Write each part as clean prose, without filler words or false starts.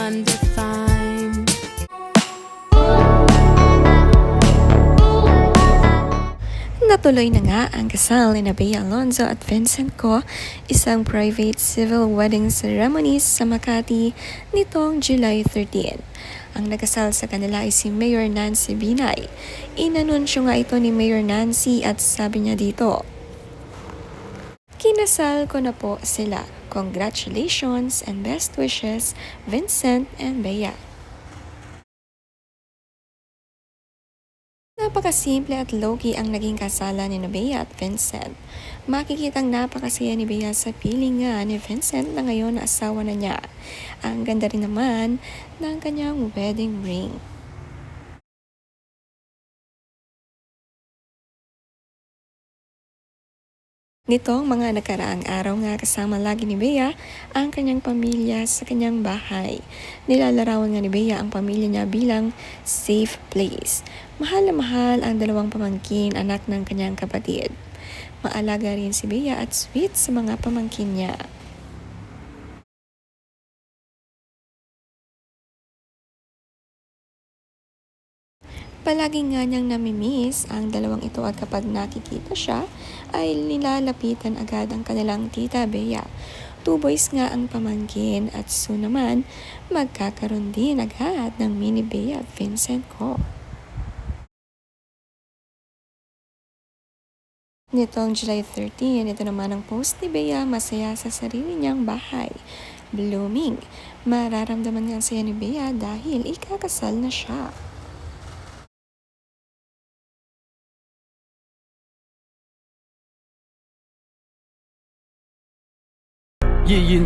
undefined. Natuloy na nga ang kasal ni Bea Alonzo at Vincent Co, isang private civil wedding ceremony sa Makati nitong July 13. Ang nagkasal sa kanila ay si Mayor Nancy Binay. Inanunsyo nga ito ni Mayor Nancy at sabi niya dito, "Kinasal ko na po sila. Congratulations and best wishes, Vincent and Bea." Napakasimple at low-key ang naging kasalan ni Bea at Vincent. Makikitang napakasaya ni Bea sa piling nga ni Vincent na ngayon na asawa na niya. Ang ganda rin naman ng kanyang wedding ring. Nitong mga nakaraang araw nga kasama lagi ni Bea ang kanyang pamilya sa kanyang bahay. Nilalarawan nga ni Bea ang pamilya niya bilang safe place. Mahal na mahal ang dalawang pamangkin, anak ng kanyang kapatid. Maalaga rin si Bea at sweet sa mga pamangkin niya. Palagi nga niyang namimiss ang dalawang ito at kapag nakikita siya ay nilalapitan agad ang kanilang tita Bea. Two boys nga ang pamangkin at soon naman magkakaroon din agad ng mini Bea at Vincent Co. Nitong July 13, ito naman ang post ni Bea masaya sa sarili niyang bahay. Blooming. Mararamdaman nga ang saya ni Bea dahil ikakasal na siya. Kaya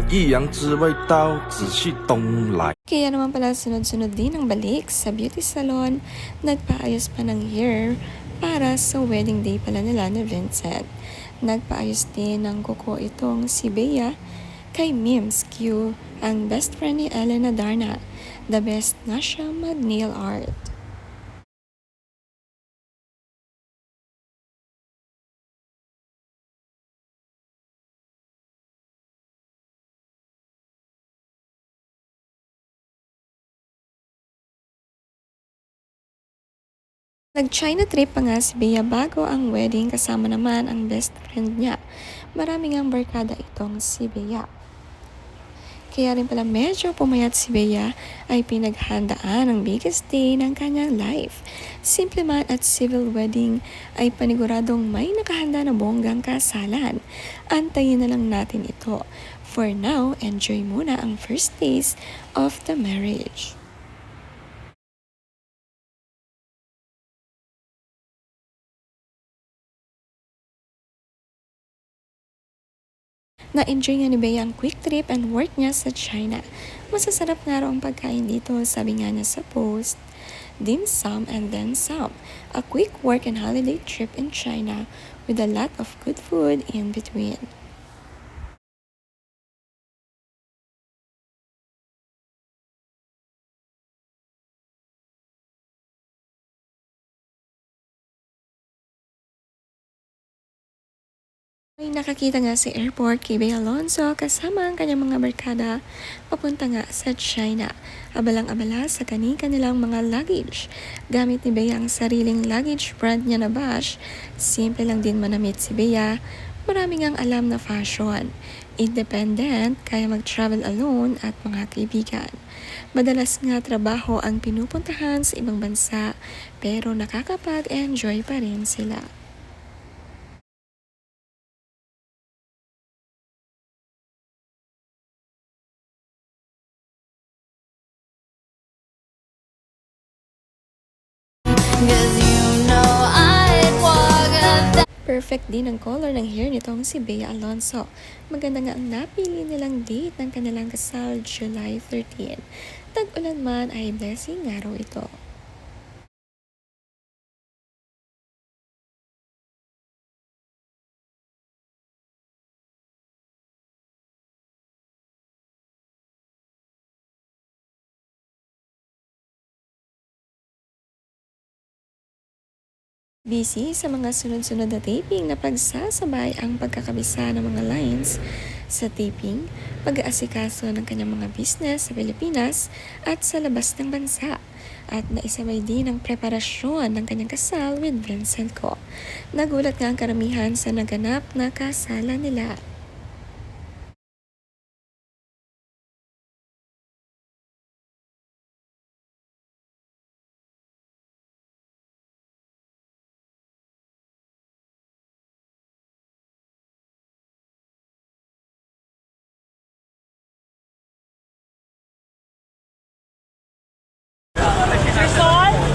naman pala sunod-sunod din ang balik sa beauty salon, nagpaayos pa ng hair para sa wedding day pala nila ni Vincent. Nagpaayos din ng kuko itong si Bea kay Mims Q, ang best friend ni Elena Darna. The best nga siya mag-nail art. Nag-China trip pa nga si Bea bago ang wedding kasama naman ang best friend niya. Maraming ang barkada itong si Bea. Kaya rin pala medyo pumayat si Bea ay pinaghandaan ang biggest day ng kanyang life. Simple man at civil wedding ay paniguradong may nakahanda na bonggang kasalan. Antayin na lang natin ito. For now, enjoy muna ang first days of the marriage. Na-enjoy nga ni Bea ang quick trip and work niya sa China. Masasarap nga raw ang pagkain dito, sabi nga niya sa post. Dim sum and then some. A quick work and holiday trip in China with a lot of good food in between. May nakakita nga sa airport kay Bea Alonzo kasama ang kanyang mga barkada papunta nga sa China. Abalang-abala sa kanilang mga luggage. Gamit ni Bea ang sariling luggage brand niya na Bash. Simple lang din manamit si Bea. Marami ngang alam na fashion. Independent, kaya mag-travel alone at mga kaibigan. Madalas nga trabaho ang pinupuntahan sa ibang bansa pero nakakapag-enjoy pa rin sila. Perfect din ang color ng hair nitong si Bea Alonzo. Maganda nga ang napili nilang date ng kanilang kasal July 13. Tag-ulan man ay blessing araw ito. Busy sa mga sunod-sunod na taping na pagsasabay ang pagkakabisa ng mga lines sa taping, pag-aasikaso ng kanyang mga business sa Pilipinas at sa labas ng bansa, at naisabay din ang preparasyon ng kanyang kasal with Vincent Ko. Nagulat nga ang karamihan sa naganap na kasalan nila.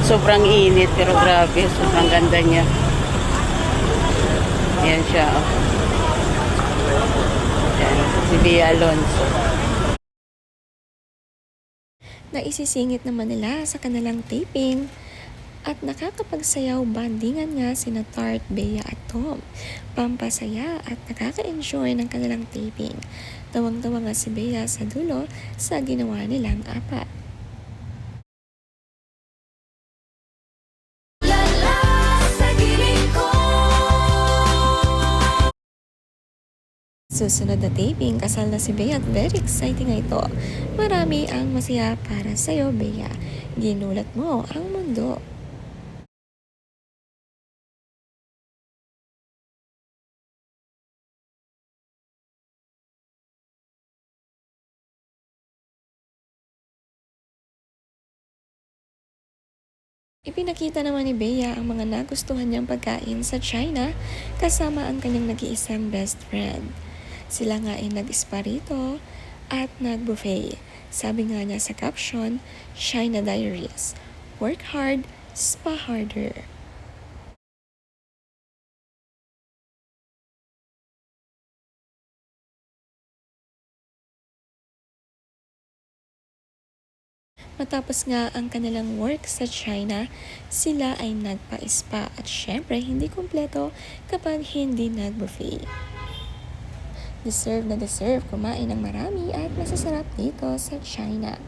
Sobrang init pero grabe, sobrang ganda niya. Yan siya. Oh. Yan, si Bea Alonso. Naisisingit naman nila sa kanilang taping at nakakapagsayaw bandingan nga sina Tart, Bea at Tom. Pampasaya at nakaka-enjoy ng kanilang taping. Tawang-tawa nga si Bea sa dulo sa ginawa nilang apat. Susunod na taping, kasal na si Bea at very exciting nga ito. Marami ang masaya para sa'yo, Bea. Ginulat mo ang mundo. Ipinakita naman ni Bea ang mga nagustuhan niyang pagkain sa China kasama ang kanyang nag-iisang best friend. Sila nga ay nag-spa rito at nag-buffet. Sabi nga niya sa caption, China Diaries, work hard, spa harder. Matapos nga ang kanilang work sa China, sila ay nagpa-spa at syempre hindi kumpleto kapag hindi nag-buffet. Deserve na deserve kumain ng marami at masasarap dito sa China.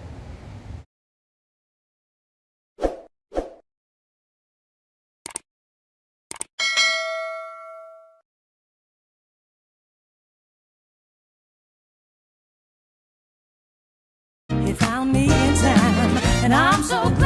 You found me in time, and I'm so glad.